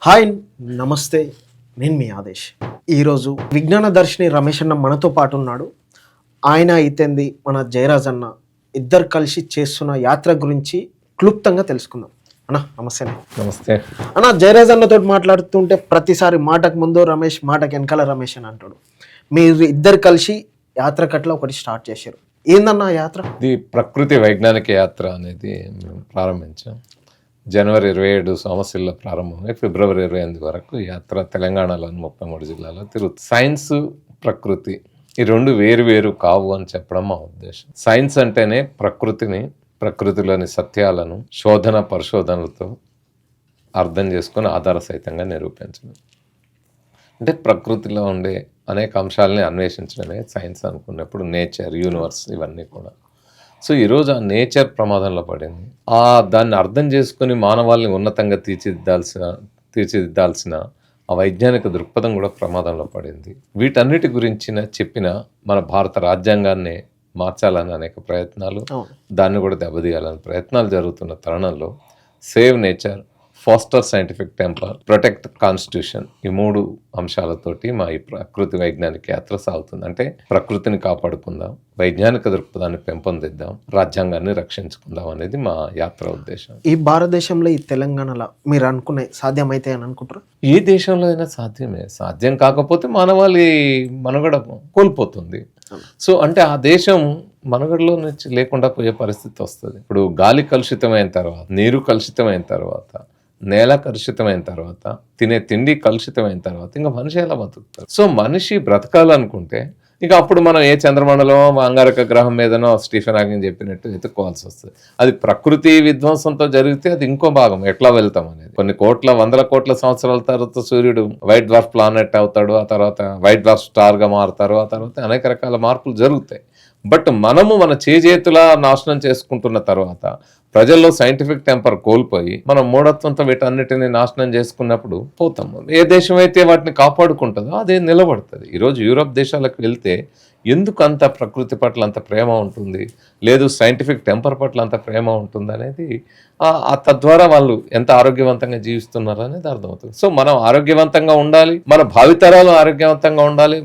Hi, నమస్తే. నేను మీ ఆదేశ్. ఈరోజు విజ్ఞాన దర్శిని రమేష్ అన్న మనతో పాటు ఉన్నాడు. ఆయన అయితేంది మన జయరాజ్ అన్న ఇద్దరు కలిసి చేస్తున్న యాత్ర గురించి క్లుప్తంగా తెలుసుకుందాం. అన్న నమస్తే. నమస్తే అన్న, జయరాజ్ అన్నతో మాట్లాడుతుంటే ప్రతిసారి మాటకు ముందు రమేష్, మాటకు వెనకాల రమేష్ అని అంటాడు. మీరు ఇద్దరు కలిసి యాత్ర కట్ల ఒకటి స్టార్ట్ చేశారు. ఏందన్న ఆ యాత్ర? ఇది ప్రకృతి వైజ్ఞానిక యాత్ర అనేది మేము ప్రారంభించాం. జనవరి 27 సోమశిల ప్రారంభమై ఫిబ్రవరి 28 వరకు యాత్ర తెలంగాణలోని 33 జిల్లాలో తిరుగుతుంది. సైన్స్, ప్రకృతి ఈ రెండు వేరు వేరు కావు అని చెప్పడం మా ఉద్దేశం. సైన్స్ అంటేనే ప్రకృతిలోని సత్యాలను శోధన పరిశోధనలతో అర్థం చేసుకొని ఆధార సహితంగా నిరూపించడం. అంటే ప్రకృతిలో ఉండే అనేక అంశాలని అన్వేషించడమే సైన్స్ అనుకున్నప్పుడు నేచర్, యూనివర్స్ ఇవన్నీ కూడా. సో ఈరోజు ఆ నేచర్ ప్రమాదంలో పడింది. దాన్ని అర్థం చేసుకుని మానవాళిని ఉన్నతంగా తీర్చిదిద్దాల్సిన ఆ వైజ్ఞానిక దృక్పథం కూడా ప్రమాదంలో పడింది. వీటన్నిటి గురించిన చెప్పిన మన భారత రాజ్యాంగాన్ని మార్చాలని అనేక ప్రయత్నాలు, దాన్ని కూడా దెబ్బతీయాలని ప్రయత్నాలు జరుగుతున్న తరుణంలో save nature, foster scientific temper, protect constitution ఈ మూడు అంశాలతోటి మా ఈ ప్రకృతి వైజ్ఞానిక యాత్ర సాగుతుంది. అంటే ప్రకృతిని కాపాడుకుందాం, వైజ్ఞానిక దృక్పథాన్ని పెంపొందిద్దాం, రాజ్యాంగాన్ని రక్షించుకుందాం అనేది మా యాత్ర ఉద్దేశం. ఈ భారతదేశంలో, ఈ తెలంగాణలో మీరు అనుకునే సాధ్యమైతే అని అనుకుంటారు? ఏ దేశంలో అయినా సాధ్యమే. సాధ్యం కాకపోతే మానవాళి మనుగడ కోల్పోతుంది. సో అంటే ఆ దేశం మనుగడలో నుంచి లేకుండా పోయే పరిస్థితి వస్తుంది. ఇప్పుడు గాలి కలుషితమైన తర్వాత, నీరు కలుషితమైన తర్వాత, నేల కలుషితమైన తర్వాత, తినే తిండి కలుషితమైన తర్వాత ఇంకా మనిషి ఎలా బతుకుతారు? సో మనిషి బ్రతకాలనుకుంటే ఇక అప్పుడు మనం ఏ చంద్రమండలం, అంగారక గ్రహం మీదనో స్టీఫెన్ హాకింగ్ చెప్పినట్టు ఎత్తుక్కోవాల్సి వస్తుంది. అది ప్రకృతి విధ్వంసంతో జరిగితే అది ఇంకో భాగం ఎట్లా వెళ్తాం అనేది. కొన్ని వందల కోట్ల సంవత్సరాల తర్వాత సూర్యుడు వైట్ డ్వార్ఫ్ ప్లానెట్ అవుతాడు, ఆ తర్వాత వైట్ డ్వార్ఫ్ స్టార్గా మారుతారు, ఆ తర్వాత అనేక రకాల మార్పులు జరుగుతాయి. బట్ మనము మన చేజేతులా నాశనం చేసుకుంటున్న తర్వాత ప్రజల్లో సైంటిఫిక్ టెంపర్ కోల్పోయి మనం మూఢత్వంతో వీటన్నిటిని నాశనం చేసుకున్నప్పుడు పోతాము. ఏ దేశం అయితే వాటిని కాపాడుకుంటుందో అదే నిలబడుతుంది. ఈరోజు యూరోప్ దేశాలకు వెళ్తే ఎందుకు అంత ప్రకృతి పట్ల అంత ప్రేమ ఉంటుంది, లేదు సైంటిఫిక్ టెంపర్ పట్ల అంత ప్రేమ ఉంటుంది అనేది తద్వారా వాళ్ళు ఎంత ఆరోగ్యవంతంగా జీవిస్తున్నారు అనేది అర్థమవుతుంది. సో మనం ఆరోగ్యవంతంగా ఉండాలి, మన భావితరాలు ఆరోగ్యవంతంగా ఉండాలి,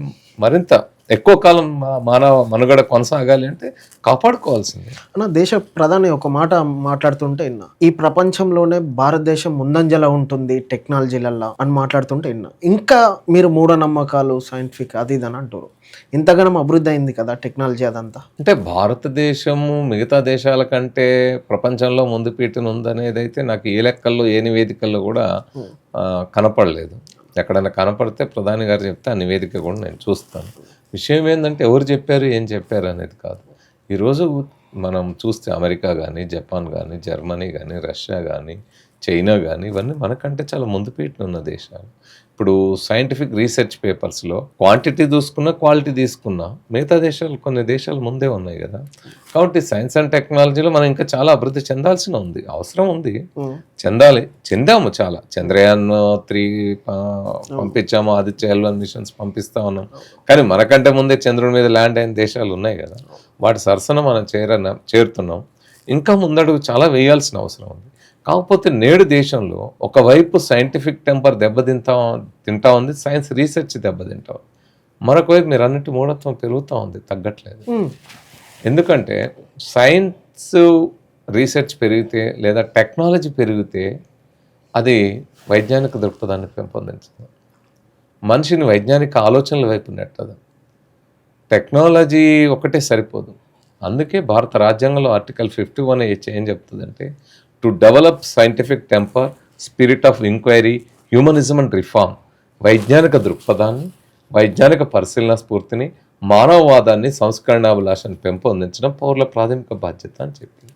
మరింత ఎక్కువ కాలం మానవ మనుగడ కొనసాగాలి అంటే కాపాడుకోవాల్సిందే. అన్న, దేశ ప్రధాని ఒక మాట మాట్లాడుతుంటే విన్నా, ఈ ప్రపంచంలోనే భారతదేశం ముందంజలో ఉంటుంది టెక్నాలజీలల్లో అని మాట్లాడుతుంటే విన్నా. ఇంకా మీరు మూఢనమ్మకాలు, సైంటిఫిక్ అది ఇది అని అంటారు. ఇంతగానం అభివృద్ధి అయింది కదా టెక్నాలజీ అదంతా. అంటే భారతదేశము మిగతా దేశాల కంటే ప్రపంచంలో ముందు పీటను ఉందనేది అయితే నాకు ఏ లెక్కల్లో, ఏ నివేదికల్లో కూడా కనపడలేదు. ఎక్కడైనా కనపడితే ప్రధాని గారు చెప్తే ఆ నివేదిక కూడా నేను చూస్తాను. విషయం ఏంటంటే ఎవరు చెప్పారు, ఏం చెప్పారు అనేది కాదు. ఈరోజు మనం చూస్తే అమెరికా కానీ, జపాన్ కానీ, జర్మనీ కానీ, రష్యా కానీ, చైనా కానీ ఇవన్నీ మనకంటే చాలా ముందు పీటన ఉన్న దేశాలు. ఇప్పుడు సైంటిఫిక్ రీసెర్చ్ పేపర్స్లో క్వాంటిటీ చూసుకున్నా, క్వాలిటీ తీసుకున్నా మిగతా దేశాలు, కొన్ని దేశాలు ముందే ఉన్నాయి కదా. కాబట్టి సైన్స్ అండ్ టెక్నాలజీలో మనం ఇంకా చాలా అభివృద్ధి చెందాల్సిన ఉంది, అవసరం ఉంది, చెందాము చాలా. చంద్రయాన్ 3 పంపించాము, ఆదిత్య L1 మిషన్స్ పంపిస్తా ఉన్నాం. కానీ మనకంటే ముందే చంద్రుడి మీద ల్యాండ్ అయిన దేశాలు ఉన్నాయి కదా. వాటి సరసన మనం చేరుతున్నాం. ఇంకా ముందడుగు చాలా వేయాల్సిన అవసరం ఉంది. కాకపోతే నేడు దేశంలో ఒకవైపు సైంటిఫిక్ టెంపర్ తింటా ఉంది, సైన్స్ రీసెర్చ్ దెబ్బతింటా ఉంది. మరొక వైపు మీరు అన్నిటి మూఢత్వం పెరుగుతూ ఉంది, తగ్గట్లేదు. ఎందుకంటే సైన్స్ రీసెర్చ్ పెరిగితే లేదా టెక్నాలజీ పెరిగితే అది వైజ్ఞానిక దృక్పథాన్ని పెంపొందించదు, మనిషిని వైజ్ఞానిక ఆలోచనల వైపు నెట్టదు. టెక్నాలజీ ఒకటే సరిపోదు. అందుకే భారత రాజ్యాంగంలో ఆర్టికల్ 51 ఏం చెప్తుందంటే, to develop scientific temper, spirit of enquiry, humanism and reform. వైజ్ఞానిక దృక్పథాన్ని, వైజ్ఞానిక పరిశీలన స్ఫూర్తిని, మానవవాదాన్ని, సంస్కరణాభిలాషాన్ని పెంపొందించడం పౌరుల ప్రాథమిక బాధ్యత అని చెప్పింది.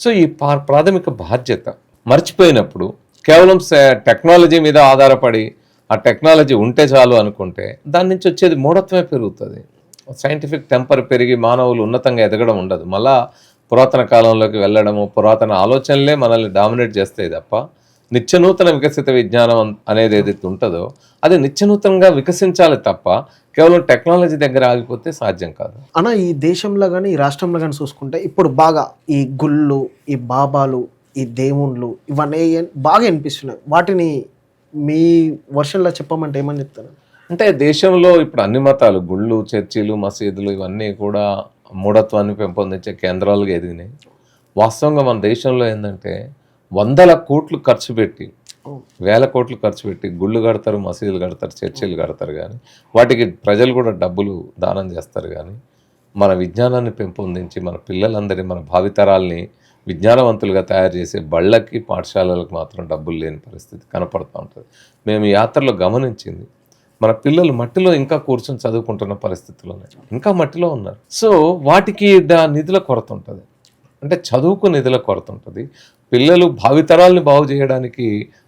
సో ఈ ప్రాథమిక బాధ్యత మర్చిపోయినప్పుడు కేవలం టెక్నాలజీ మీద ఆధారపడి ఆ టెక్నాలజీ ఉంటే చాలు అనుకుంటే దాని నుంచి వచ్చేది మూఢత్వమే పెరుగుతుంది. సైంటిఫిక్ టెంపర్ పెరిగి మానవులు ఉన్నతంగా ఎదగడం ఉండదు. మళ్ళా పురాతన కాలంలోకి వెళ్ళడము, పురాతన ఆలోచనలే మనల్ని డామినేట్ చేస్తాయి తప్ప నిత్యనూతన వికసిత విజ్ఞానం అనేది ఏదైతే ఉంటుందో అది నిత్యనూతనంగా వికసించాలి తప్ప కేవలం టెక్నాలజీ దగ్గర ఆగిపోతే సాధ్యం కాదు. అన్న, ఈ దేశంలో కానీ ఈ రాష్ట్రంలో కానీ చూసుకుంటే ఇప్పుడు బాగా ఈ గుళ్ళు, ఈ బాబాలు, ఈ దేవుళ్ళు ఇవన్నీ బాగా వినిపిస్తున్నాయి. వాటిని మీ వర్షన్లో చెప్పమంటే ఏమని చెప్తారు? అంటే దేశంలో ఇప్పుడు అన్ని మతాలు, గుళ్ళు, చర్చిలు, మసీదులు ఇవన్నీ కూడా మూఢత్వాన్ని పెంపొందించే కేంద్రాలుగా ఎదిగినాయి. వాస్తవంగా మన దేశంలో ఏంటంటే 100 కోట్లు ఖర్చు పెట్టి, 1000 కోట్లు ఖర్చు పెట్టి గుళ్ళు కడతారు, మసీదులు కడతారు, చర్చిలు కడతారు, కానీ వాటికి ప్రజలు కూడా డబ్బులు దానం చేస్తారు. కానీ మన విజ్ఞానాన్ని పెంపొందించి మన పిల్లలందరినీ, మన భావితరాల్ని విజ్ఞానవంతులుగా తయారు చేసే బళ్ళకి, పాఠశాలలకు మాత్రం డబ్బులు లేని పరిస్థితి కనపడుతూ ఉంటుంది. మేము ఈ యాత్రలో గమనించింది, మన పిల్లలు మట్టిలో ఇంకా కూర్చొని చదువుకుంటున్న పరిస్థితుల్లోనే ఇంకా మట్టిలో ఉన్నారు. సో వాటికి నిధుల కొరత ఉంటుంది, అంటే చదువుకు నిధుల కొరత ఉంటుంది. పిల్లలు భావితరాల్ని బాగు చేయడానికి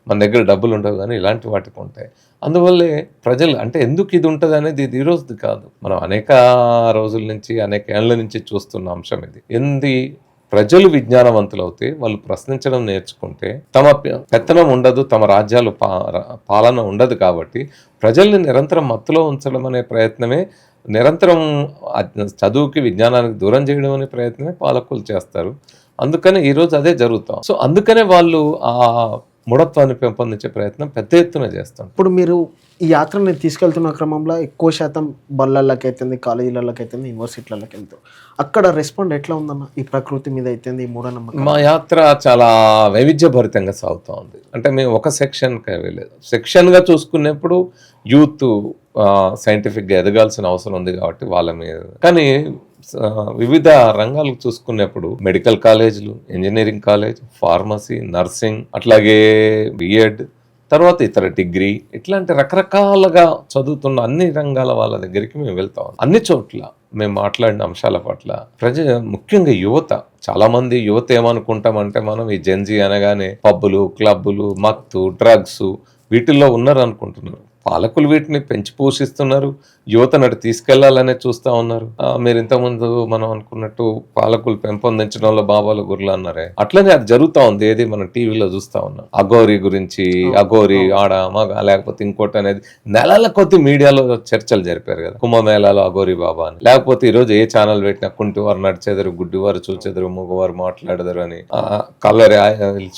మన దగ్గర డబ్బులు ఉండవు, కానీ ఇలాంటి వాటికి ఉంటాయి. అందువల్లే ప్రజలు అంటే ఎందుకు ఇది ఉంటుంది అనేది ఇది ఈరోజుది కాదు, మనం అనేక రోజుల నుంచి, అనేక ఏళ్ల నుంచి చూస్తున్న అంశం ఇది. ప్రజలు విజ్ఞానవంతులు అవుతే, వాళ్ళు ప్రశ్నించడం నేర్చుకుంటే తమ పెత్తనం ఉండదు, తమ రాజ్యాలు పాలన ఉండదు. కాబట్టి ప్రజల్ని నిరంతరం మత్తులో ఉంచడం అనే ప్రయత్నమే, నిరంతరం చదువుకి, విజ్ఞానానికి దూరం చేయడం అనే ప్రయత్నమే పాలకులు చేస్తారు. అందుకనే ఈరోజు అదే జరుగుతాం. సో అందుకనే వాళ్ళు ఆ మూఢత్వాన్ని పెంపొందించే ప్రయత్నం పెద్ద ఎత్తున చేస్తాం. ఇప్పుడు మీరు ఈ యాత్రని తీసుకెళ్తున్న క్రమంలో ఎక్కువ శాతం బళ్ళకి అయితుంది, కాలేజీలకి అయితుంది, యూనివర్సిటీలకి వెళ్తాం. అక్కడ రెస్పాండ్ ఎట్లా ఉందన్న ఈ ప్రకృతి మీద అయితుంది, ఈ మూఢనమ్మకం? మా యాత్ర చాలా వైవిధ్యభరితంగా సాగుతూ ఉంది. అంటే మేము ఒక సెక్షన్కి వెళ్ళలేదు, సెక్షన్గా చూసుకునేప్పుడు యూత్ సైంటిఫిక్గా ఎదగాల్సిన అవసరం ఉంది కాబట్టి వాళ్ళ మీద. కానీ వివిధ రంగాలకు చూసుకున్నప్పుడు మెడికల్ కాలేజీలు, ఇంజనీరింగ్ కాలేజ్, ఫార్మసీ, నర్సింగ్, అట్లాగే బిఎడ్, తర్వాత ఇతర డిగ్రీ, ఇట్లాంటి రకరకాలుగా చదువుతున్న అన్ని రంగాల వాళ్ళ దగ్గరికి మేము వెళ్తాం. అన్ని చోట్ల మేము మాట్లాడిన అంశాల పట్ల ముఖ్యంగా యువత, చాలా మంది యువత ఏమనుకుంటామంటే, మనం ఈ జెన్జీ అనగానే పబ్బులు, క్లబ్బులు, మత్తు, డ్రగ్స్ వీటిల్లో ఉన్నారు అనుకుంటున్నారు. పాలకులు వీటిని పెంచి పోషిస్తున్నారు, యువతను అటు తీసుకెళ్లాలనే చూస్తూ ఉన్నారు. మీరు ఇంతకుముందు మనం అనుకున్నట్టు పాలకులు పెంపొందించడంలో బాబాలు గుర్లు అన్నారే, అట్లనే అది జరుగుతూ ఉంది. ఏది మనం టీవీలో చూస్తూ ఉన్నాం, అఘోరి గురించి, అఘోరి ఆడ మగ లేకపోతే ఇంకోటి అనేది నెలల కొద్ది మీడియాలో చర్చలు జరిపారు కదా, కుంభమేళాలో అఘోరి బాబా అని. లేకపోతే ఈరోజు ఏ ఛానల్ పెట్టినా కుంటివారు నడిచేదరు, గుడ్డివారు చూచెదరు, మగవారు మాట్లాడదరు అని, కల్లరి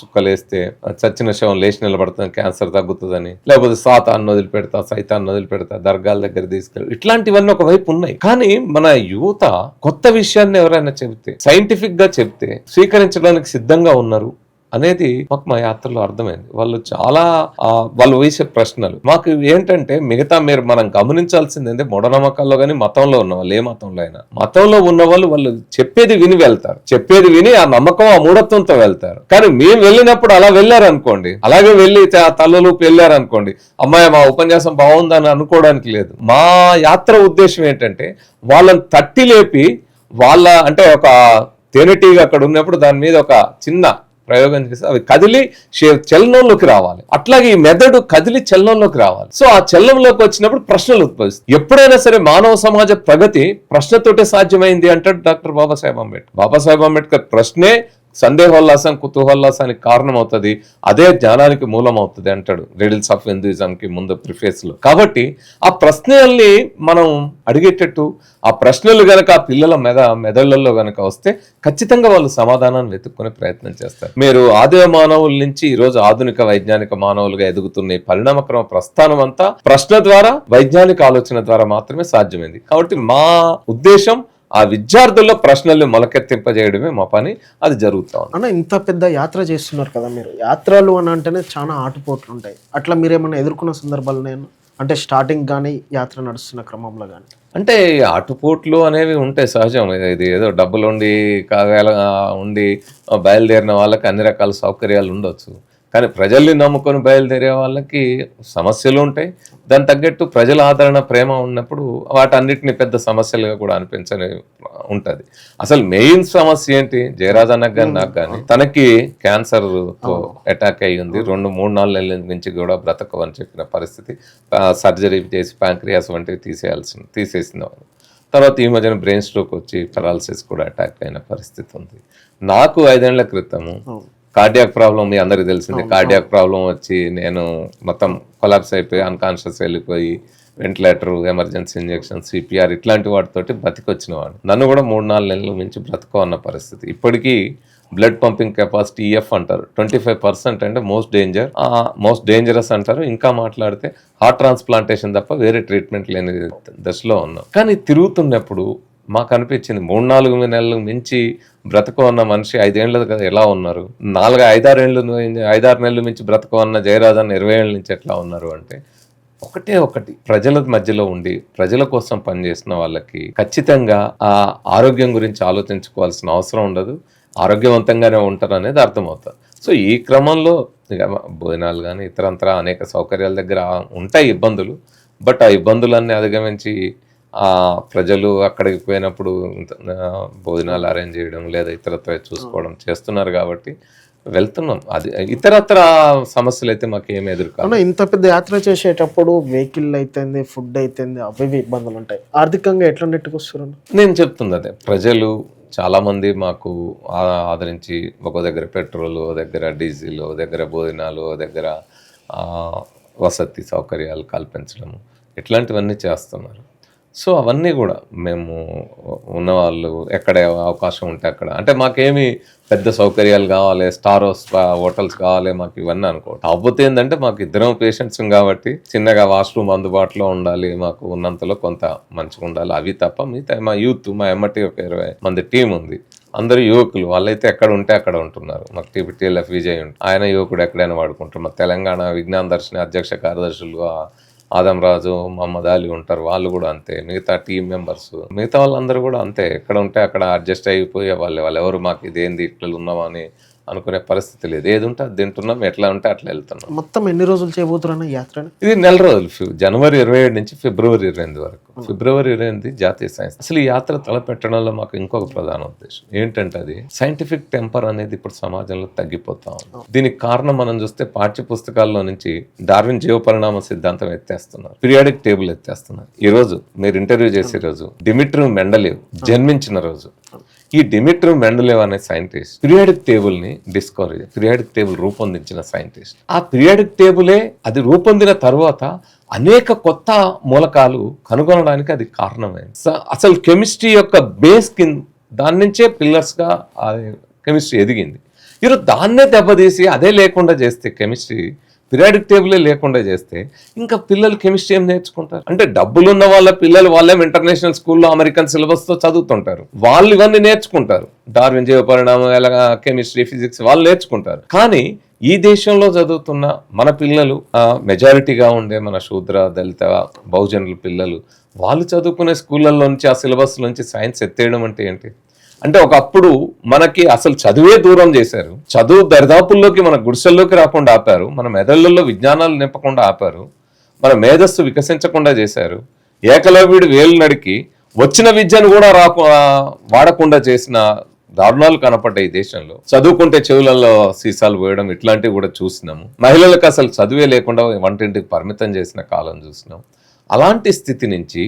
చుక్కలేస్తే చచ్చిన శవం లేచి నిలబడుతుంది, క్యాన్సర్ తగ్గుతుందని, లేకపోతే సాతాన్ని వదిలిపెడతా, సైతాన్ని వదిలిపెడతా, దర్గాల దగ్గర తీసుకెళ్ళి, ఇట్లాంటివన్నీ ఒకవైపు ఉన్నాయి. కానీ మన యువత కొత్త విషయాన్ని ఎవరైనా చెబితే, సైంటిఫిక్ గా చెప్తే స్వీకరించడానికి సిద్ధంగా ఉన్నారు అనేది మాకు మా యాత్రలో అర్థమైంది. వాళ్ళు చాలా వాళ్ళు వేసే ప్రశ్నలు మాకు ఏంటంటే, మిగతా మనం గమనించాల్సింది ఏంటంటే, మూఢనమ్మకాల్లో కానీ మతంలో ఉన్న వాళ్ళు, ఏ మతంలో అయినా, మతంలో ఉన్న వాళ్ళు చెప్పేది విని వెళ్తారు, చెప్పేది విని ఆ నమ్మకం, ఆ మూఢత్వంతో వెళ్తారు. కానీ మేము వెళ్ళినప్పుడు అలా వెళ్ళారనుకోండి, అలాగే వెళ్ళి తల్లలోపు వెళ్ళారనుకోండి, అమ్మాయి మా ఉపన్యాసం బాగుందని అనుకోవడానికి లేదు. మా యాత్ర ఉద్దేశం ఏంటంటే, వాళ్ళని తట్టి లేపి, వాళ్ళ అంటే ఒక తేనెటీగా అక్కడ ఉన్నప్పుడు దాని మీద ఒక చిన్న ప్రయోగం చేసి అవి కదిలి చలనంలోకి రావాలి. అట్లాగే ఈ మెదడు కదిలి చలనంలోకి రావాలి. సో ఆ చలనంలోకి వచ్చినప్పుడు ప్రశ్నలు ఉద్భవిస్తాయి. ఎప్పుడైనా సరే మానవ సమాజ ప్రగతి ప్రశ్నతోటే సాధ్యమైంది అంటాడు డాక్టర్ బాబాసాహెబ్ అంబేద్కర్. బాబాసాహెబ్ అంబేద్కర్ ప్రశ్నే సందేహోల్లాసం, కుతూహోల్లాసానికి కారణం అవుతుంది, అదే జ్ఞానానికి మూలం అవుతుంది అంటాడు రిడిల్స్ ఆఫ్ హిందూయిజంకి ముందు ప్రిఫేస్ లో. కాబట్టి ఆ ప్రశ్నల్ని మనం అడిగేటట్టు, ఆ ప్రశ్నలు గనక ఆ పిల్లల మెదళ్లలో గనక వస్తే ఖచ్చితంగా వాళ్ళు సమాధానాన్ని వెతుక్కునే ప్రయత్నం చేస్తారు. మీరు ఆదిమ మానవుల నుంచి ఈరోజు ఆధునిక వైజ్ఞానిక మానవులుగా ఎదుగుతున్న ఈ పరిణామక్రమ ప్రస్థానం అంతా ప్రశ్న ద్వారా, వైజ్ఞానిక ఆలోచన ద్వారా మాత్రమే సాధ్యమైంది. కాబట్టి మా ఉద్దేశం ఆ విద్యార్థుల్లో ప్రశ్నల్ని మొలకెత్తింపజేయడమే మా పని, అది జరుగుతా ఉంది. అన్న, ఇంత పెద్ద యాత్ర చేస్తున్నారు కదా మీరు, యాత్రలు అని అంటేనే చాలా ఆటుపోట్లు ఉంటాయి. అట్లా మీరేమన్నా ఎదుర్కొన్న సందర్భాలు అంటే స్టార్టింగ్ కానీ యాత్ర నడుస్తున్న క్రమంలో కానీ? అంటే ఆటుపోట్లు అనేవి ఉంటాయి, సహజం. ఇది ఏదో డబ్బులు ఉండి బయలుదేరిన వాళ్ళకి అన్ని రకాల సౌకర్యాలు ఉండొచ్చు, కానీ ప్రజల్ని నమ్ముకొని బయలుదేరే వాళ్ళకి సమస్యలు ఉంటాయి. దాని తగ్గట్టు ప్రజల ఆదరణ, ప్రేమ ఉన్నప్పుడు వాటన్నిటిని పెద్ద సమస్యలుగా కూడా అనిపించని ఉంటుంది. అసలు మెయిన్ సమస్య ఏంటి, జయరాజ్ అన్నకు కానీ నాకు కానీ, తనకి క్యాన్సర్ తో అటాక్ అయ్యి ఉంది. 2-3-4 నెలల నుంచి కూడా బ్రతకవని చెప్పిన పరిస్థితి. సర్జరీ చేసి ప్యాంక్రియాస్ వంటివి తీసేసిన తర్వాత ఈ మధ్యన బ్రెయిన్ స్ట్రోక్ వచ్చి పెరాలసిస్ కూడా అటాక్ అయిన పరిస్థితి ఉంది. నాకు 5 ఏళ్ల క్రితము కార్డియాక్ ప్రాబ్లం, మీ అందరికి తెలిసింది, కార్డియాక్ ప్రాబ్లం వచ్చి నేను మొత్తం కొలాప్స్ అయిపోయి అన్కాన్షియస్ వెళ్ళిపోయి వెంటిలేటర్, ఎమర్జెన్సీ ఇంజెక్షన్, సిపిఆర్ ఇట్లాంటి వాటితోటి బతికొచ్చిన వాడు. నన్ను కూడా 3-4 నెలల నుంచి బ్రతుకో అన్న పరిస్థితి. ఇప్పటికీ బ్లడ్ పంపింగ్ కెపాసిటీ EF అంటారు, 25% అంటే మోస్ట్ డేంజరస్ అంటారు. ఇంకా మాట్లాడితే హార్ట్ ట్రాన్స్ప్లాంటేషన్ తప్ప వేరే ట్రీట్మెంట్ లేని దశలో ఉన్నాం. కానీ తిరుగుతున్నప్పుడు మాకు అనిపించింది 3-4 నెలలు మించి బ్రతక ఉన్న మనిషి 5 ఏళ్ళు కదా ఎలా ఉన్నారు, 5-6 నెలలు మించి బ్రతక ఉన్న జయరాజన్ 20 ఏళ్ళ నుంచి ఎట్లా ఉన్నారు అంటే ఒకటి ప్రజల మధ్యలో ఉండి ప్రజల కోసం పనిచేసిన వాళ్ళకి ఖచ్చితంగా ఆ ఆరోగ్యం గురించి ఆలోచించుకోవాల్సిన అవసరం ఉండదు, ఆరోగ్యవంతంగానే ఉంటారు అనేది అర్థమవుతుంది. సో ఈ క్రమంలో ఇక భోజనాలు కానీ ఇతరంతర అనేక సౌకర్యాల దగ్గర ఉంటాయి ఇబ్బందులు. బట్ ఆ ఇబ్బందులన్నీ అధిగమించి ప్రజలు అక్కడికి పోయినప్పుడు భోజనాలు అరేంజ్ చేయడం లేదా ఇతరత్ర చూసుకోవడం చేస్తున్నారు కాబట్టి వెళ్తున్నాం. అది ఇతరత్ర సమస్యలు అయితే మాకు ఏమి ఎదుర్కొన్నా. ఇంత పెద్ద యాత్ర చేసేటప్పుడు వెహికల్ అయితేంది, ఫుడ్ అయితేంది, అవి ఇబ్బందులు ఉంటాయి. ఆర్థికంగా ఎట్లా నెట్టుకొస్తారు? నేను చెప్తుంది అదే, ప్రజలు చాలామంది మాకు ఆదరించి ఒక దగ్గర పెట్రోల్, ఒక దగ్గర డీజిల్, ఒక దగ్గర భోజనాలు, ఒక దగ్గర వసతి సౌకర్యాలు కల్పించడం ఇట్లాంటివన్నీ చేస్తున్నారు. సో అవన్నీ కూడా మేము ఉన్నవాళ్ళు ఎక్కడ అవకాశం ఉంటే అక్కడ, అంటే మాకేమి పెద్ద సౌకర్యాలు కావాలి, స్టార్ హోటల్స్ కావాలి మాకు ఇవన్నీ అనుకోవడం. కాకపోతే ఏంటంటే మాకు ఇద్దరం పేషెంట్స్ కాబట్టి చిన్నగా వాష్రూమ్ అందుబాటులో ఉండాలి, మాకు ఉన్నంతలో కొంత మంచిగా ఉండాలి, అవి తప్ప మిగతా మా యూత్, మా ఎమ్మటి ఒక 20 మంది టీం ఉంది, అందరూ యువకులు, వాళ్ళైతే ఎక్కడ ఉంటే అక్కడ ఉంటున్నారు. మాకు TPTLF విజయ్ ఉంటుంది, ఆయన యువకుడు ఎక్కడైనా వాడుకుంటారు. మా తెలంగాణ విజ్ఞాన దర్శిని అధ్యక్ష కార్యదర్శులు ఆదంరాజు, మహమ్మద్ అలీ ఉంటారు, వాళ్ళు కూడా అంతే. మిగతా టీం మెంబర్స్, మిగతా వాళ్ళందరూ కూడా అంతే, ఎక్కడ ఉంటే అక్కడ అడ్జస్ట్ అయిపోయే వాళ్ళు ఎవరు మాకు ఇదేంది ఇట్లా ఉన్నామా అని అనుకునే పరిస్థితి లేదు. ఏది ఉంటే అది తింటున్నాం, ఎట్లా ఉంటే అట్లా వెళ్తున్నాం. మొత్తం ఎన్ని రోజులు చేయబోతున్నా యాత్ర? ఇది 4 రోజులు, జనవరి 27 నుంచి ఫిబ్రవరి 28 వరకు. ఫిబ్రవరి 28 జాతీయ సైన్స్. అసలు ఈ యాత్ర తలపెట్టడంలో మాకు ఇంకొక ప్రధాన ఉద్దేశం ఏంటంటే అది సైంటిఫిక్ టెంపర్ అనేది ఇప్పుడు సమాజంలో తగ్గిపోతా ఉంది. దీనికి కారణం మనం చూస్తే పాఠ్య పుస్తకాల్లో నుంచి డార్విన్ జీవ పరిణామ సిద్ధాంతం ఎత్తేస్తున్నారు, పీరియాడిక్ టేబుల్ ఎత్తేస్తున్నారు. ఈ రోజు మీరు ఇంటర్వ్యూ చేసే రోజు డిమిట్రీ మెండలేవ్ జన్మించిన రోజు. ఈ డిమిట్రీ మెండలేవ్ అనే సైంటిస్ట్ పీరియాడిక్ టేబుల్ ని పీరియాడిక్ టేబుల్ రూపొందించిన సైంటిస్ట్. ఆ పీరియాడిక్ టేబులే అది రూపొందిన తర్వాత అనేక కొత్త మూలకాలు కనుగొనడానికి అది కారణమైంది. అసలు కెమిస్ట్రీ యొక్క బేస్ దాని నుంచే పిల్లర్స్ గా కెమిస్ట్రీ ఎదిగింది. ఈరోజు దాన్నే దెబ్బతీసి అదే లేకుండా చేస్తే, కెమిస్ట్రీ పీరియాడిక్ టేబులే లేకుండా చేస్తే ఇంకా పిల్లలు కెమిస్ట్రీ ఏం నేర్చుకుంటారు? అంటే డబ్బులున్న వాళ్ళ పిల్లలు వాళ్ళేం ఇంటర్నేషనల్ స్కూల్లో అమెరికన్ సిలబస్తో చదువుతుంటారు, వాళ్ళు ఇవన్నీ నేర్చుకుంటారు, డార్విన్ జీవ పరిణామం, ఎలాగా కెమిస్ట్రీ, ఫిజిక్స్ వాళ్ళు నేర్చుకుంటారు. కానీ ఈ దేశంలో చదువుతున్న మన పిల్లలు, మెజారిటీగా ఉండే మన శూద్ర, దళిత, బహుజనుల పిల్లలు, వాళ్ళు చదువుకునే స్కూళ్ళల్లో నుంచి ఆ సిలబస్ నుంచి సైన్స్ ఎత్తేయడం అంటే ఏంటి? అంటే ఒకప్పుడు మనకి అసలు చదువే దూరం చేశారు, చదువు దరిదాపుల్లోకి మన గుడిసెల్లోకి రాకుండా ఆపారు, మన మెదళ్ళల్లో విజ్ఞానాలు నింపకుండా ఆపారు, మన మేధస్సు వికసించకుండా చేశారు, ఏకలవ్యుడు వేలు నడికి వచ్చిన విద్యను కూడా వాడకుండా చేసిన దారుణాలు కనపడ్డాయి ఈ దేశంలో. చదువుకుంటే చెవులలో సీసాలు పోయడం ఇట్లాంటివి కూడా చూసినాము. మహిళలకు అసలు చదువే లేకుండా వంటింటికి పరిమితం చేసిన కాలం చూసినాం. అలాంటి స్థితి నుంచి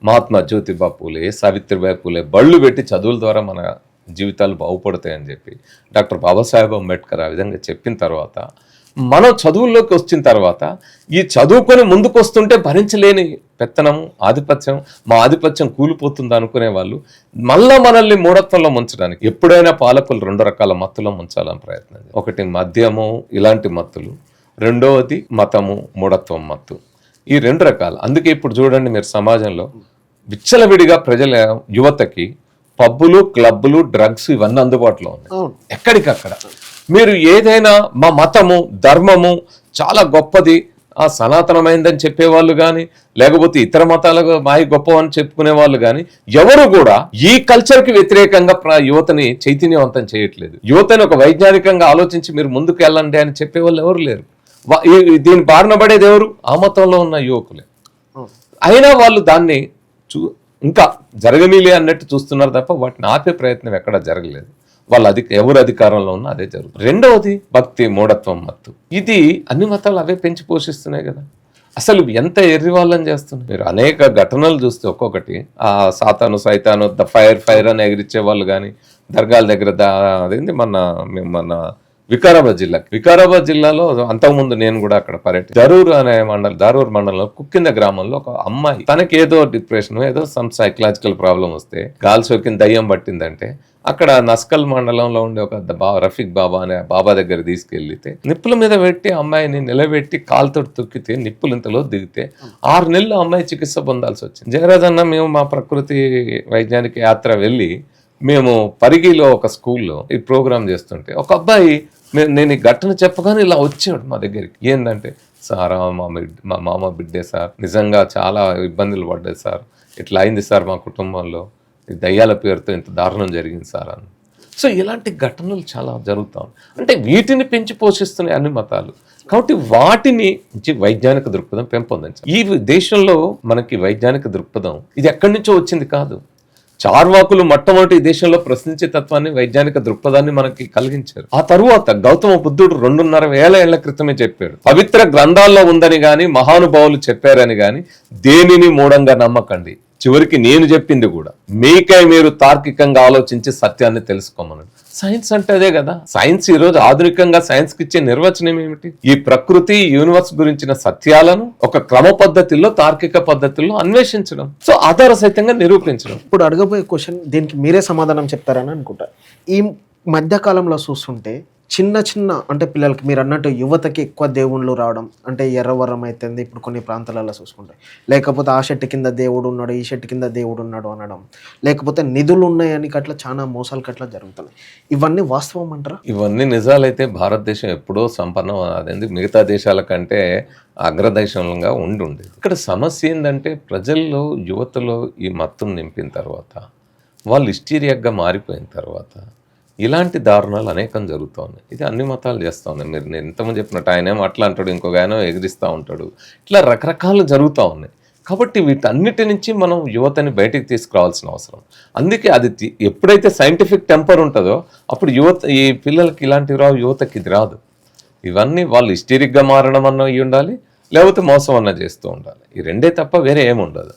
మహాత్మా జ్యోతిబా పూలే, సావిత్రిబాయి పూలే బళ్ళు పెట్టి చదువుల ద్వారా మన జీవితాలు బాగుపడతాయని చెప్పి డాక్టర్ బాబాసాహెబ్ అంబేద్కర్ ఆ విధంగా చెప్పిన తర్వాత మనం చదువుల్లోకి వచ్చిన తర్వాత ఈ చదువుకొని ముందుకు వస్తుంటే భరించలేని పెత్తనము, ఆధిపత్యం, మా ఆధిపత్యం కూలిపోతుంది అనుకునే వాళ్ళు మళ్ళా మనల్ని మూఢత్వంలో ముంచడానికి ఎప్పుడైనా పాలకులు 2 రకాల మత్తులో ముంచాలని ప్రయత్నం. ఒకటి మద్యము, ఇలాంటి మత్తులు, రెండవది మతము, మూఢత్వం మత్తు. ఈ 2 రకాలు. అందుకే ఇప్పుడు చూడండి మీరు సమాజంలో విచ్చలవిడిగా ప్రజల యువతకి పబ్బులు, క్లబ్బులు, డ్రగ్స్ ఇవన్నీ అందుబాటులో ఉన్నాయి ఎక్కడికక్కడ. మీరు ఏదైనా మా మతము, ధర్మము చాలా గొప్పది, సనాతనమైందని చెప్పేవాళ్ళు కానీ, లేకపోతే ఇతర మతాలకు మాయి గొప్పవని చెప్పుకునే వాళ్ళు కానీ ఎవరు కూడా ఈ కల్చర్కి వ్యతిరేకంగా యువతని చైతన్యవంతం చేయట్లేదు. యువతని ఒక వైజ్ఞానికంగా ఆలోచించి మీరు ముందుకు వెళ్ళండి అని చెప్పేవాళ్ళు ఎవరు లేరు. దీని బారిన పడేది ఎవరు? ఆ మతంలో ఉన్న యువకులే. అయినా వాళ్ళు దాన్ని ఇంకా జరగనీలే అన్నట్టు చూస్తున్నారు తప్ప వాటిని ఆపే ప్రయత్నం ఎక్కడా జరగలేదు. వాళ్ళు ఎవరు అధికారంలో ఉన్నా అదే జరుగుతుంది. రెండవది భక్తి, మూఢత్వం మత్తు. ఇది అన్ని మతాలు అవే పెంచి పోషిస్తున్నాయి కదా. అసలు ఎంత ఎర్రి వాళ్ళని చేస్తున్నారు. మీరు అనేక ఘటనలు చూస్తే ఒక్కొక్కటి సాతాను, సైతాను, ఫైర్ అని ఎగిరిచ్చే వాళ్ళు కానీ, దర్గాల దగ్గర అదేంటి మన వికారాబాద్ జిల్లాలో అంతకుముందు నేను కూడా అక్కడ పర్యటన దారూర్ మండలంలో కుక్కింద గ్రామంలో ఒక అమ్మాయి తనకి ఏదో డిప్రెషన్ ఏదో సమ్ సైకలాజికల్ ప్రాబ్లం వస్తే గాలి సోకిన దయ్యం పట్టిందంటే అక్కడ నస్కల్ మండలంలో ఉండే ఒక రఫీక్ బాబా అనే బాబా దగ్గర తీసుకెళ్తే నిప్పుల మీద పెట్టి అమ్మాయిని నిలబెట్టి కాలుతో తొక్కితే నిప్పులు ఇంతలో దిగితే 6 నెలలు అమ్మాయి చికిత్స పొందాల్సి వచ్చింది. జయరాజ్ అన్న మేము మా ప్రకృతి వైజ్ఞానిక యాత్ర వెళ్ళి మేము పరిగిలో ఒక స్కూల్లో ఈ ప్రోగ్రామ్ చేస్తుంటే ఒక అబ్బాయి నేను ఈ ఘటన చెప్పగానే ఇలా వచ్చాడు మా దగ్గరికి. ఏంటంటే సార్ మా మామ బిడ్డే సార్, నిజంగా చాలా ఇబ్బందులు పడ్డాయి సార్, ఇట్లా అయింది సార్ మా కుటుంబంలో, ఈ దయ్యాల పేరుతో ఇంత దారుణం జరిగింది సార్ అని. సో ఇలాంటి ఘటనలు చాలా జరుగుతాయి. అంటే వీటిని పెంచి పోషిస్తున్నాయి అన్ని మతాలు. కాబట్టి వాటిని వైజ్ఞానిక దృక్పథం పెంపొందించాలి. ఈ దేశంలో మనకి వైజ్ఞానిక దృక్పథం ఇది ఎక్కడి నుంచో వచ్చింది కాదు. చార్వాకులు మొట్టమొదటి ఈ దేశంలో ప్రశ్నించే తత్వాన్ని, వైజ్ఞానిక దృక్పథాన్ని మనకి కలిగించారు. ఆ తరువాత గౌతమ బుద్ధుడు 2,500 ఏళ్ల క్రితమే చెప్పాడు, పవిత్ర గ్రంథాల్లో ఉందని గాని మహానుభావులు చెప్పారని గాని దేనిని మూఢంగా నమ్మకండి, చివరికి నేను చెప్పింది కూడా మీకై మీరు తార్కికంగా ఆలోచించి సత్యాన్ని తెలుసుకోమన్నాడు. సైన్స్ అంటే అదే కదా. సైన్స్ ఈ రోజు ఆధునికంగా సైన్స్ కి ఇచ్చే నిర్వచనం ఏమిటి? ఈ ప్రకృతి యూనివర్స్ గురించిన సత్యాలను ఒక క్రమ పద్ధతిలో, తార్కిక పద్ధతుల్లో అన్వేషించడం, సో ఆధార సహితంగా నిరూపించడం. ఇప్పుడు అడగబోయే క్వశ్చన్ దీనికి మీరే సమాధానం చెప్తారని అనుకుంటా. ఈ మధ్య కాలంలో చూస్తుంటే చిన్న అంటే పిల్లలకి మీరు అన్నట్టు యువతకి ఎక్కువ దేవుళ్ళు రావడం, అంటే ఎర్రవరం అవుతుంది ఇప్పుడు కొన్ని ప్రాంతాలలో చూసుకుంటే, లేకపోతే ఆ చెట్టు కింద దేవుడు ఉన్నాడు, ఈ చెట్టు కింద దేవుడు ఉన్నాడు అనడం, లేకపోతే నిధులు ఉన్నాయని అట్లా చాలా మోసాలు అట్లా జరుగుతున్నాయి. ఇవన్నీ వాస్తవం అంటారా? ఇవన్నీ నిజాలైతే భారతదేశం ఎప్పుడో సంపన్నం, అదేంది మిగతా దేశాల కంటే అగ్రదేశంగా ఉండేది. ఇక్కడ సమస్య ఏంటంటే ప్రజల్లో, యువతలో ఈ మత్తును నింపిన తర్వాత, వాళ్ళు హిస్టీరియాగా మారిపోయిన తర్వాత ఇలాంటి దారుణాలు అనేకం జరుగుతూ ఉన్నాయి. ఇది అన్ని మతాలు చేస్తూ ఉన్నాయి. మీరు నేను ఇంతమంది చెప్పినట్టు ఆయనేమో అట్లా అంటాడు, ఇంకొక ఆయన ఎగిరిస్తూ ఉంటాడు, ఇట్లా రకరకాలు జరుగుతూ ఉన్నాయి. కాబట్టి వీటన్నిటి నుంచి మనం యువతని బయటికి తీసుకురావాల్సిన అవసరం. అందుకే అది ఎప్పుడైతే సైంటిఫిక్ టెంపర్ ఉంటుందో అప్పుడు ఈ పిల్లలకి ఇలాంటివి రావు, యువతకి ఇది రాదు. ఇవన్నీ వాళ్ళు హిస్టీరిక్గా మారడం అన్న ఇవి ఉండాలి, లేకపోతే మోసం అన్న చేస్తూ ఉండాలి. ఈ రెండే తప్ప వేరే ఏముండదు.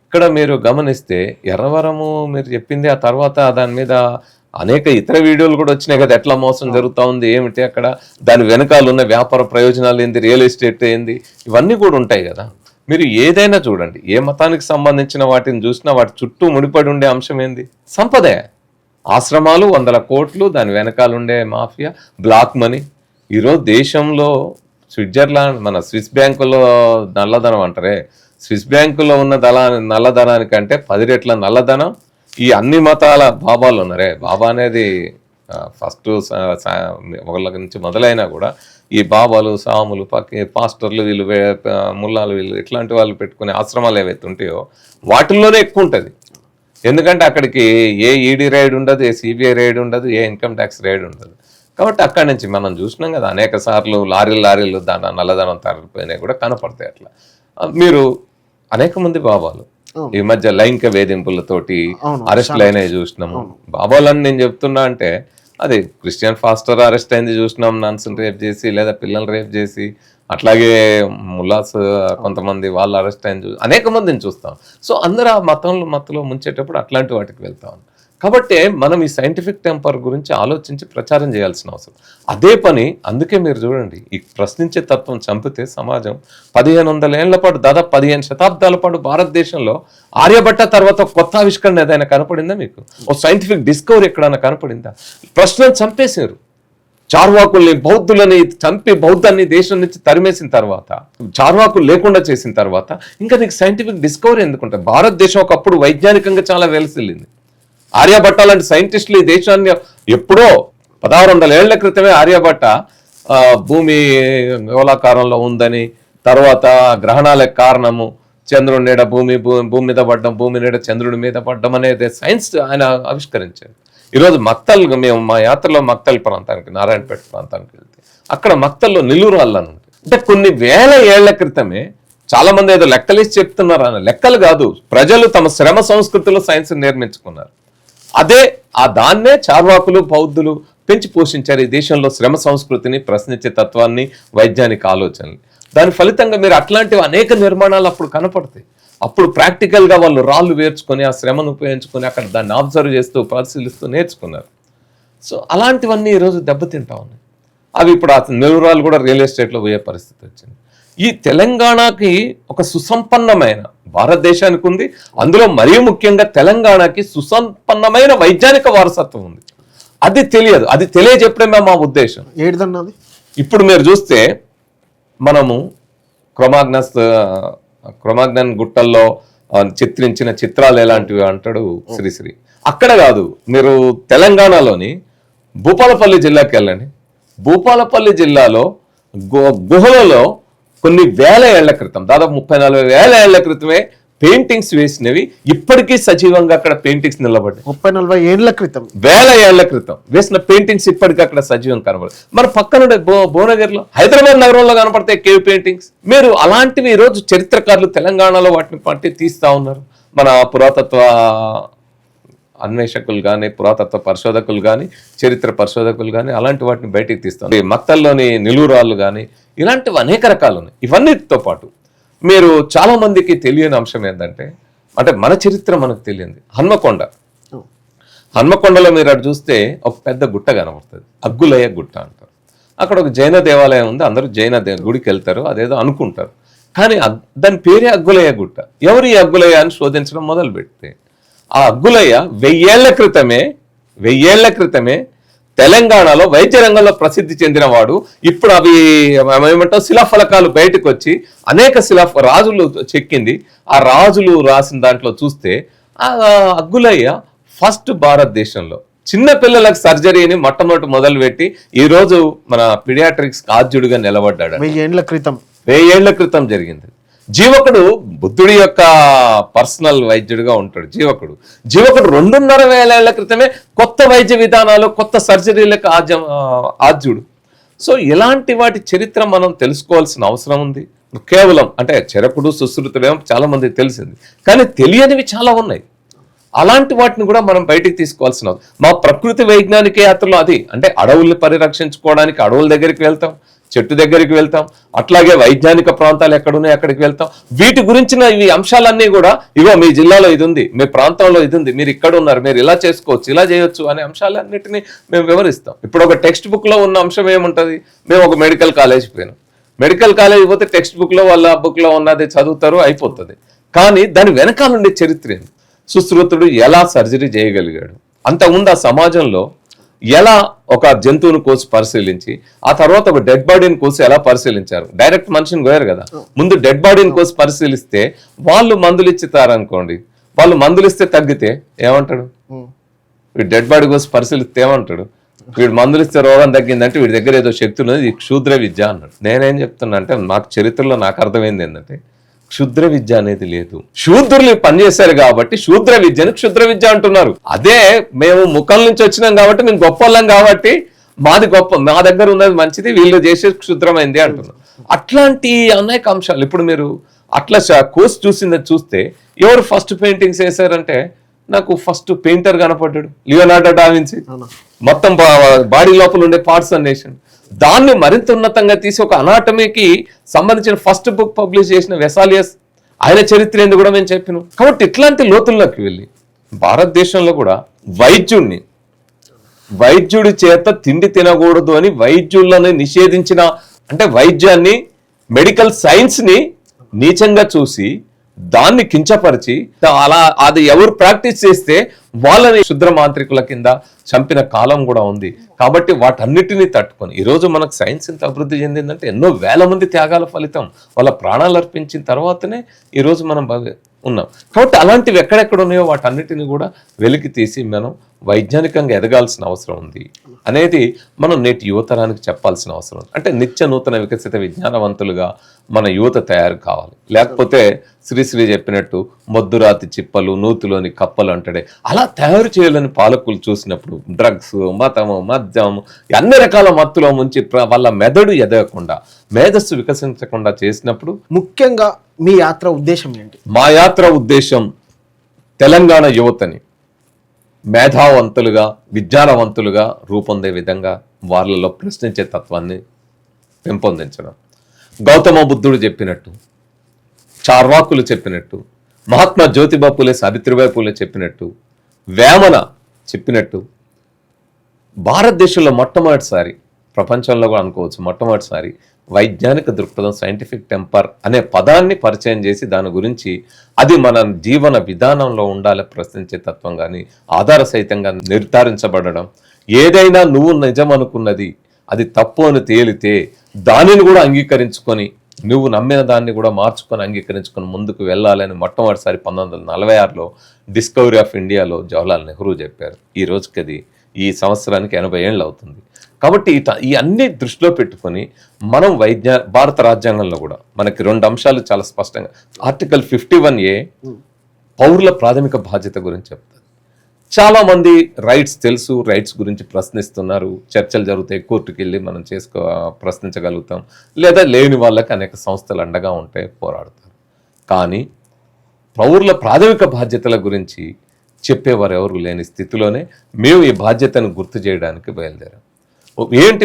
ఇక్కడ మీరు గమనిస్తే ఎర్రవరము మీరు చెప్పింది, ఆ తర్వాత దాని మీద అనేక ఇతర వీడియోలు కూడా వచ్చినాయి కదా, ఎట్లా మోసం జరుగుతూ ఉంది, ఏమిటి అక్కడ, దాని వెనకాల ఉన్న వ్యాపార ప్రయోజనాలు ఏంది, రియల్ ఎస్టేట్ ఏంది, ఇవన్నీ కూడా ఉంటాయి కదా. మీరు ఏదైనా చూడండి, ఏ మతానికి సంబంధించిన వాటిని చూసినా వాటి చుట్టూ ముడిపడి ఉండే అంశం ఏంది? సంపదే. ఆశ్రమాలు, 100 కోట్లు, దాని వెనకాల ఉండే మాఫియా, బ్లాక్ మనీ. ఈరోజు దేశంలో స్విట్జర్లాండ్, మన స్విస్ బ్యాంకులో నల్లధనం అంటారే, స్విస్ బ్యాంకులో ఉన్న నల్లధనానికంటే 10 రెట్ల నల్లధనం ఈ అన్ని మతాల బాబాలు ఉన్నారే. బాబా అనేది ఫస్ట్ ఒకళ్ళ నుంచి మొదలైనా కూడా ఈ బాబాలు, సాములు, పాస్టర్లు, వీళ్ళు ముల్లాలు, వీళ్ళు ఇట్లాంటి వాళ్ళు పెట్టుకునే ఆశ్రమాలు ఏవైతే ఉంటాయో వాటిల్లోనే ఎక్కువ ఉంటుంది. ఎందుకంటే అక్కడికి ఏ ఈడీ రైడ్ ఉండదు, ఏ సిబిఐ రైడ్ ఉండదు, ఏ ఇన్కమ్ ట్యాక్స్ రైడ్ ఉండదు. కాబట్టి అక్కడి నుంచి మనం చూసినాం కదా, అనేక సార్లు లారీలు దాని నల్లధనం తరలిపోయినాయి కూడా కనపడతాయి. అట్లా మీరు అనేక మంది బాబాలు ఈ మధ్య లైంగిక వేధింపులతోటి అరెస్ట్లు అయినాయి చూసినాము. బాబాలని నేను చెప్తున్నా అంటే అది క్రిస్టియన్ ఫాస్టర్ అరెస్ట్ అయింది చూసినాం, నన్స్ని రేప్ చేసి లేదా పిల్లల్ని రేప్ చేసి, అట్లాగే ముల్లాస్ కొంతమంది వాళ్ళు అరెస్ట్ అయింది, అనేక మందిని చూస్తాం. సో అందరూ ఆ మత్తులో ముంచేటప్పుడు అట్లాంటి వాటికి వెళ్తాం. కాబట్టి మనం ఈ సైంటిఫిక్ టెంపర్ గురించి ఆలోచించి ప్రచారం చేయాల్సిన అవసరం. అదే పని, అందుకే మీరు చూడండి, ఈ ప్రశ్నించే తత్వం చంపితే సమాజం 1500 ఏళ్ల పాటు, దాదాపు 15 శతాబ్దాల పాటు భారతదేశంలో ఆర్యభట్ట తర్వాత కొత్త ఆవిష్కరణ ఏదైనా కనపడిందా మీకు? ఓ సైంటిఫిక్ డిస్కవరీ ఎక్కడైనా కనపడిందా? ప్రశ్నలు చంపేశారు. చార్వాకుల్ని, బౌద్ధులని చంపి బౌద్ధాన్ని దేశం నుంచి తరిమేసిన తర్వాత, చార్వాకులు లేకుండా చేసిన తర్వాత ఇంకా నీకు సైంటిఫిక్ డిస్కవరీ ఎందుకుంటాయి? భారతదేశం ఒకప్పుడు వైజ్ఞానికంగా చాలా వెలసిల్లింది. ఆర్యభట్ట లాంటి సైంటిస్టులు ఈ దేశాన్ని ఎప్పుడో 1600 ఏళ్ల క్రితమే ఆర్యభట్ట భూమి గోళాకారంలో ఉందని, తర్వాత గ్రహణాలకు కారణము చంద్రుడి నీడ భూమి మీద పడ్డం, భూమి నీడ చంద్రుడి మీద పడ్డం అనేది సైన్స్ ఆయన ఆవిష్కరించారు. ఈరోజు మేము మా యాత్రలో మక్తల్ ప్రాంతానికి, నారాయణపేట ప్రాంతానికి వెళ్తే అక్కడ మక్తల్లో నిలువురాళ్ళని ఉంటాయి. అంటే కొన్ని వేల ఏళ్ల క్రితమే, చాలా మంది ఏదో లెక్కలేసి చెప్తున్నారు అని, లెక్కలు కాదు, ప్రజలు తమ శ్రమ సంస్కృతిలో సైన్స్ నిర్మించుకున్నారు. దాన్నే చార్వాకులు, బౌద్ధులు పెంచి పోషించారు ఈ దేశంలో, శ్రమ సంస్కృతిని, ప్రశ్నించే తత్వాన్ని, వైజ్ఞానిక ఆలోచనలు. దాని ఫలితంగా మీరు అట్లాంటివి అనేక నిర్మాణాలు అప్పుడు కనపడతాయి. అప్పుడు ప్రాక్టికల్గా వాళ్ళు రాళ్ళు వేర్చుకొని ఆ శ్రమను ఉపయోగించుకొని అక్కడ దాన్ని అబ్జర్వ్ చేస్తూ, పరిశీలిస్తూ నేర్చుకున్నారు. సో అలాంటివన్నీ ఈరోజు దెబ్బతింటా ఉన్నాయి. అవి ఇప్పుడు ఆ నెలూరాలు కూడా రియల్ ఎస్టేట్లో పోయే పరిస్థితి వచ్చింది. ఈ తెలంగాణకి ఒక సుసంపన్నమైన, భారతదేశానికి ఉంది, అందులో మరీ ముఖ్యంగా తెలంగాణకి సుసంపన్నమైన వైజ్ఞానిక వారసత్వం ఉంది. అది తెలియదు, అది తెలియజెప్పడమే మా ఉద్దేశం. ఏడుదన్నది ఇప్పుడు మీరు చూస్తే మనము క్రొమాగ్నన్ గుట్టల్లో చిత్రించిన చిత్రాలు ఎలాంటివి అంటాడు శ్రీశ్రీ. అక్కడ కాదు, మీరు తెలంగాణలోని భూపాలపల్లి జిల్లాకి వెళ్ళండి. భూపాలపల్లి జిల్లాలో గుహలలో కొన్ని వేల ఏళ్ల క్రితం, దాదాపు 30-40 వేల ఏళ్ల క్రితమే పెయింటింగ్స్ వేసినవి ఇప్పటికీ సజీవంగా అక్కడ పెయింటింగ్స్ నిలబడ్డాయి. 30-40 ఏళ్ల క్రితం, వేల ఏళ్ల క్రితం వేసిన పెయింటింగ్స్ ఇప్పటికీ అక్కడ సజీవం కనబడదు. మన పక్కన భువనగిరిలో, హైదరాబాద్ నగరంలో కనపడతాయి కేవ్ పెయింటింగ్స్. మీరు అలాంటివి ఈరోజు చరిత్రకారులు తెలంగాణలో వాటిని పట్టి తీస్తా ఉన్నారు. మన పురాతత్వ అన్వేషకులు కానీ, పురాతత్వ పరిశోధకులు కానీ, చరిత్ర పరిశోధకులు కానీ అలాంటి వాటిని బయటికి తీస్తాం. మక్తల్లోని నిలువురాళ్ళు కానీ ఇలాంటివి అనేక రకాలు ఉన్నాయి. ఇవన్నిటితో పాటు మీరు చాలా మందికి తెలియని అంశం ఏంటంటే, అంటే మన చరిత్ర మనకు తెలియంది హన్మకొండ. హన్మకొండలో మీరు అటు చూస్తే ఒక పెద్ద గుట్ట కనబడుతుంది, అగ్గులయ్య గుట్ట అంటారు. అక్కడ ఒక జైన దేవాలయం ఉంది, అందరూ జైన గుడికి వెళ్తారు, అదేదో అనుకుంటారు. కానీ దాని పేరే అగ్గులయ్య గుట్ట. ఎవరు ఈ అగ్గులయ్య అని శోధించడం మొదలు పెడితే, ఆ అగ్గులయ్య 1000 ఏళ్ల క్రితమే తెలంగాణలో వైద్య రంగంలో ప్రసిద్ధి చెందినవాడు. ఇప్పుడు అవి ఏమంటావు శిలాఫలకాలు బయటకు వచ్చి అనేక రాజులు చెక్కింది. ఆ రాజులు రాసిన దాంట్లో చూస్తే ఆ అగ్గులయ్య ఫస్ట్ భారతదేశంలో చిన్న పిల్లలకు సర్జరీని మొట్టమొదటి మొదలుపెట్టి ఈ రోజు మన పిడియాట్రిక్స్ ఆద్యుడిగా నిలబడ్డాడు. 1000 ఏళ్ల క్రితం జరిగింది. జీవకుడు బుద్ధుడి యొక్క పర్సనల్ వైద్యుడిగా ఉంటాడు. జీవకుడు 2.5 ఏళ్ల క్రితమే కొత్త వైద్య విధానాలు, కొత్త సర్జరీలకు ఆద్యుడు. సో ఇలాంటి వాటి చరిత్ర మనం తెలుసుకోవాల్సిన అవసరం ఉంది. కేవలం అంటే చరకుడు, సుశ్రుతుడేమో చాలా మందికి తెలిసింది, కానీ తెలియనివి చాలా ఉన్నాయి. అలాంటి వాటిని కూడా మనం బయటికి తీసుకోవాల్సిన మా ప్రకృతి వైజ్ఞానిక యాత్రలో అది అంటే అడవుల్ని పరిరక్షించుకోవడానికి అడవుల దగ్గరికి వెళ్తాం, చెట్టు దగ్గరికి వెళ్తాం, అట్లాగే వైజ్ఞానిక ప్రాంతాలు ఎక్కడున్నాయి అక్కడికి వెళ్తాం. వీటి గురించిన ఇవి అంశాలన్నీ కూడా ఇగో మీ జిల్లాలో ఇది ఉంది, మీ ప్రాంతంలో ఇది ఉంది, మీరు ఇక్కడ ఉన్నారు, మీరు ఇలా చేసుకోవచ్చు, ఇలా చేయొచ్చు అనే అంశాలన్నిటినీ మేము వివరిస్తాం. ఇప్పుడు ఒక టెక్స్ట్ బుక్ లో ఉన్న అంశం ఏముంటుంది, మేము ఒక మెడికల్ కాలేజ్ పోయినాం, మెడికల్ కాలేజ్ పోతే టెక్స్ట్ బుక్ లో వాళ్ళ బుక్ లో ఉన్నది చదువుతారు, అయిపోతుంది. కానీ దాని వెనకాల ఉండే చరిత్ర ఏంది, సుశ్రుతుడు ఎలా సర్జరీ చేయగలిగాడు, అంతకుముందు ఆ సమాజంలో ఎలా ఒక జంతువును కోసి పరిశీలించి ఆ తర్వాత ఒక డెడ్ బాడీని కోసి ఎలా పరిశీలించారు. డైరెక్ట్ మనిషిని కోయారు కదా, ముందు డెడ్ బాడీని కోసి పరిశీలిస్తే వాళ్ళు మందులు ఇచ్చితారనుకోండి, వాళ్ళు మందులు ఇస్తే తగ్గితే ఏమంటాడు, వీడు డెడ్ బాడీ కోసి పరిశీలిస్తే ఏమంటాడు, వీడు మందులు ఇస్తే రోగం తగ్గిందంటే వీడి దగ్గర ఏదో శక్తి ఉన్నది, ఇది క్షుద్ర విద్య అన్నాడు. నేనేం చెప్తున్నా అంటే నాకు చరిత్రలో నాకు అర్థమైంది ఏంటంటే క్షుద్ర విద్య అనేది లేదు. శూద్రులు పనిచేశారు కాబట్టి శూద్ర విద్యను క్షుద్ర విద్య అంటున్నారు. అదే మేము ముఖం నుంచి వచ్చినాం కాబట్టి మేము గొప్ప వాళ్ళం కాబట్టి మాది గొప్ప, మా దగ్గర ఉన్నది మంచిది, వీళ్ళు చేసే క్షుద్రమైంది అంటున్నారు. అట్లాంటి అనేక అంశాలు. ఇప్పుడు మీరు అట్లా కోర్స్ చూస్తే ఎవరు ఫస్ట్ పెయింటింగ్స్ వేశారంటే నాకు ఫస్ట్ పెయింటర్ కనపడ్డాడు, లియోనార్డో డా విన్సీ. మొత్తం బాడీ లోపల ఉండే పార్ట్స్ అన్నేసాడు. దాన్ని మరింత ఉన్నతంగా తీసి ఒక అనాటమీకి సంబంధించిన ఫస్ట్ బుక్ పబ్లిష్ చేసిన వెసాలియస్, ఆయన చరిత్ర ఏంది కూడా మేము చెప్పినాం. కాబట్టి ఇట్లాంటి లోతుల్లోకి వెళ్ళి భారతదేశంలో కూడా వైద్యుడి చేత తిండి తినకూడదు అని వైద్యులను నిషేధించిన, అంటే వైద్యాన్ని, మెడికల్ సైన్స్ ని నీచంగా చూసి దాన్ని కించపరిచి అలా అది ఎవరు ప్రాక్టీస్ చేస్తే వాళ్ళని శుద్ర మాంత్రికుల కింద చంపిన కాలం కూడా ఉంది. కాబట్టి వాటన్నిటినీ తట్టుకొని ఈరోజు మనకు సైన్స్ ఎంత అభివృద్ధి చెందిందంటే ఎన్నో వేల మంది త్యాగాల ఫలితం, వాళ్ళ ప్రాణాలు అర్పించిన తర్వాతనే ఈరోజు మనం ఉన్నాం. కాబట్టి అలాంటివి ఎక్కడెక్కడ ఉన్నాయో వాటన్నిటిని కూడా వెలికి తీసి మనం వైజ్ఞానికంగా ఎదగాల్సిన అవసరం ఉంది అనేది మనం నేటి యువతరానికి చెప్పాల్సిన అవసరం ఉంది. అంటే నిత్య నూతన వికసిత విజ్ఞానవంతులుగా మన యువత తయారు కావాలి. లేకపోతే శ్రీశ్రీ చెప్పినట్టు మొద్దురాతి చిప్పలు నూతిలోని కప్పలు అంటాడే అలా తయారు చేయాలని పాలకులు చూసినప్పుడు డ్రగ్స్, మతము, మద్యము, అన్ని రకాల మత్తులో ముంచి వాళ్ళ మెదడు ఎదగకుండా, మేధస్సు వికసించకుండా చేసినప్పుడు ముఖ్యంగా మీ యాత్ర ఉద్దేశం ఏంటి? మా యాత్ర ఉద్దేశం తెలంగాణ యువతని మేధావంతులుగా, విజ్ఞానవంతులుగా రూపొందే విధంగా వాళ్ళలో ప్రశ్నించే తత్వాన్ని పెంపొందించడం. గౌతమ బుద్ధుడు చెప్పినట్టు, చార్వాకులు చెప్పినట్టు, మహాత్మా జ్యోతిబా పూలే, సావిత్రిబాయి పూలే చెప్పినట్టు, వేమన చెప్పినట్టు భారతదేశంలో మొట్టమొదటిసారి ప్రపంచంలో కూడా అనుకోవచ్చు మొట్టమొదటిసారి వైజ్ఞానిక దృక్పథం సైంటిఫిక్ టెంపర్ అనే పదాన్ని పరిచయం చేసి దాని గురించి అది మన జీవన విధానంలో ఉండాలి ప్రశ్నించే తత్వం కానీ ఆధార సహితంగా నిర్ధారించబడడం, ఏదైనా నువ్వు నిజం అనుకున్నది అది తప్పు అని తేలితే దానిని కూడా అంగీకరించుకొని నువ్వు నమ్మిన దాన్ని కూడా మార్చుకొని అంగీకరించుకొని ముందుకు వెళ్ళాలని మొట్టమొదటిసారి 1946లో డిస్కవరీ ఆఫ్ ఇండియాలో జవహర్లాల్ నెహ్రూ చెప్పారు. ఈ రోజుకి అది ఈ సంవత్సరానికి 80 ఏళ్ళు అవుతుంది. కాబట్టి ఈ అన్ని దృష్టిలో పెట్టుకొని మనం భారత రాజ్యాంగంలో కూడా మనకి 2 అంశాలు చాలా స్పష్టంగా ఆర్టికల్ 51A పౌరుల ప్రాథమిక బాధ్యత గురించి చెప్తుంది. చాలా మంది రైట్స్ తెలుసు, రైట్స్ గురించి ప్రశ్నిస్తున్నారు, చర్చలు జరుగుతాయి, కోర్టుకి వెళ్ళి మనం ప్రశ్నించగలుగుతాం, లేదా లేని వాళ్ళకి అనేక సంస్థలు అండగా ఉంటాయి, పోరాడతారు. కానీ పౌరుల ప్రాథమిక బాధ్యతల గురించి చెప్పేవారు ఎవరు లేని స్థితిలోనే మేము ఈ బాధ్యతను గుర్తు చేయడానికి బయలుదేరాం. ఏంటి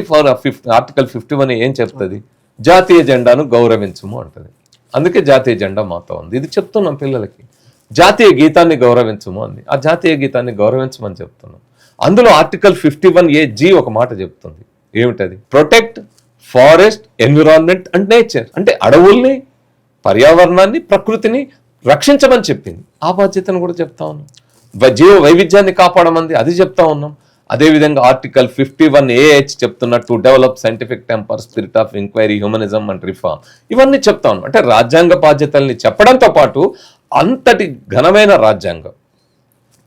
ఆర్టికల్ 51 ఏం చెప్తుంది? జాతీయ జెండాను గౌరవించము అంటది. అందుకే జాతీయ జెండా మాతో ఉంది. ఇది చెప్తున్నాం పిల్లలకి. జాతీయ గీతాన్ని గౌరవించము అంది. ఆ జాతీయ గీతాన్ని గౌరవించమని చెప్తున్నాం. అందులో ఆర్టికల్ 51AG ఒక మాట చెప్తుంది. ఏమిటది? Protect forest, environment and nature. అంటే అడవుల్ని, పర్యావరణాన్ని, ప్రకృతిని రక్షించమని చెప్పింది. ఆ బాధ్యతను కూడా చెప్తా ఉన్నాం. జీవ వైవిధ్యాన్ని కాపాడమంది, అది చెప్తా ఉన్నాం. అదేవిధంగా ఆర్టికల్ 51AH చెప్తున్న to develop scientific temper, spirit of enquiry, humanism and reform, ఇవన్నీ చెప్తా ఉన్నాం. అంటే రాజ్యాంగ బాధ్యతల్ని చెప్పడంతో పాటు అంతటి ఘనమైన రాజ్యాంగం,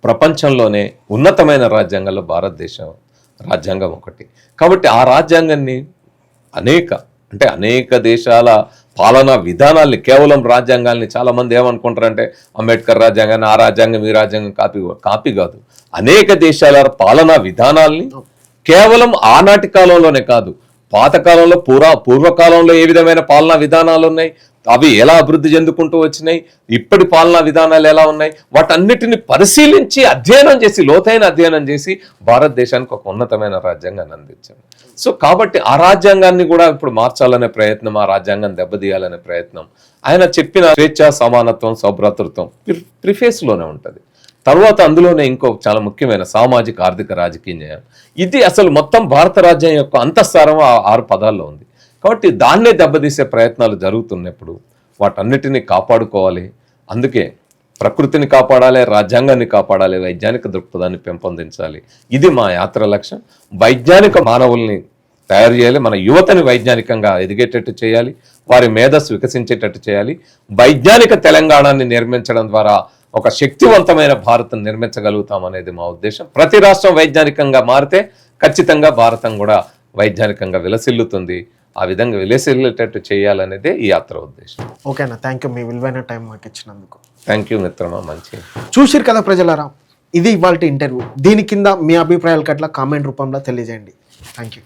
ప్రపంచంలోనే ఉన్నతమైన రాజ్యాంగాల్లో భారతదేశం రాజ్యాంగం ఒకటి. కాబట్టి ఆ రాజ్యాంగాన్ని అనేక దేశాల పాలనా విధానాల్ని, కేవలం రాజ్యాంగాల్ని చాలామంది ఏమనుకుంటారంటే అంబేద్కర్ రాజ్యాంగాన్ని, ఆ రాజ్యాంగం ఈ రాజ్యాంగం కాపీ కాదు. అనేక దేశాల పాలనా విధానాల్ని కేవలం ఆనాటి కాలంలోనే కాదు, పాతకాలంలో పూర్వకాలంలో ఏ విధమైన పాలనా విధానాలు ఉన్నాయి, అవి ఎలా అభివృద్ధి చెందుకుంటూ వచ్చినాయి, ఇప్పటి పాలనా విధానాలు ఎలా ఉన్నాయి, వాటన్నిటిని పరిశీలించి లోతైన అధ్యయనం చేసి భారతదేశానికి ఒక ఉన్నతమైన రాజ్యాంగాన్ని అందించారు. సో కాబట్టి ఆ రాజ్యాంగాన్ని కూడా ఇప్పుడు మార్చాలనే ప్రయత్నం, ఆ రాజ్యాంగాన్ని దెబ్బతీయాలనే ప్రయత్నం, ఆయన చెప్పిన స్వేచ్ఛ, సమానత్వం, సౌభ్రాతృత్వం ప్రిఫేస్లోనే ఉంటుంది. తర్వాత అందులోనే ఇంకో చాలా ముఖ్యమైన సామాజిక, ఆర్థిక, రాజకీయ న్యాయం. ఇది అసలు మొత్తం భారత రాజ్యం యొక్క అంతఃసారం ఆ 6 పదాల్లో ఉంది. కాబట్టి దాన్నే దెబ్బతీసే ప్రయత్నాలు జరుగుతున్నప్పుడు వాటన్నిటిని కాపాడుకోవాలి. అందుకే ప్రకృతిని కాపాడాలి, రాజ్యాంగాన్ని కాపాడాలి, వైజ్ఞానిక దృక్పథాన్ని పెంపొందించాలి. ఇది మా యాత్ర లక్ష్యం. వైజ్ఞానిక మానవుల్ని తయారు చేయాలి, మన యువతని వైజ్ఞానికంగా ఎదిగేటట్టు చేయాలి, వారి మేధస్సు వికసించేటట్టు చేయాలి. వైజ్ఞానిక తెలంగాణని నిర్మించడం ద్వారా ఒక శక్తివంతమైన భారతం నిర్మించగలుగుతాం అనేది మా ఉద్దేశం. ప్రతి రాష్ట్రం వైజ్ఞానికంగా మారితే ఖచ్చితంగా భారతం కూడా వైజ్ఞానికంగా విలసిల్లుతుంది. ఆ విధంగా విలసిల్లేటట్టు చేయాలనేదే ఈ యాత్ర ఉద్దేశం. ఓకేనా, థ్యాంక్ యూ మీ విలువైన టైం మాకు ఇచ్చినందుకు. థ్యాంక్ యూ మిత్రమా. మంచి చూసిరు కదా ప్రజలారా, ఇది ఇవాళ ఇంటర్వ్యూ. దీని కింద మీ అభిప్రాయాలు కట్లా కామెంట్ రూపంలో తెలియజేయండి. Thank you.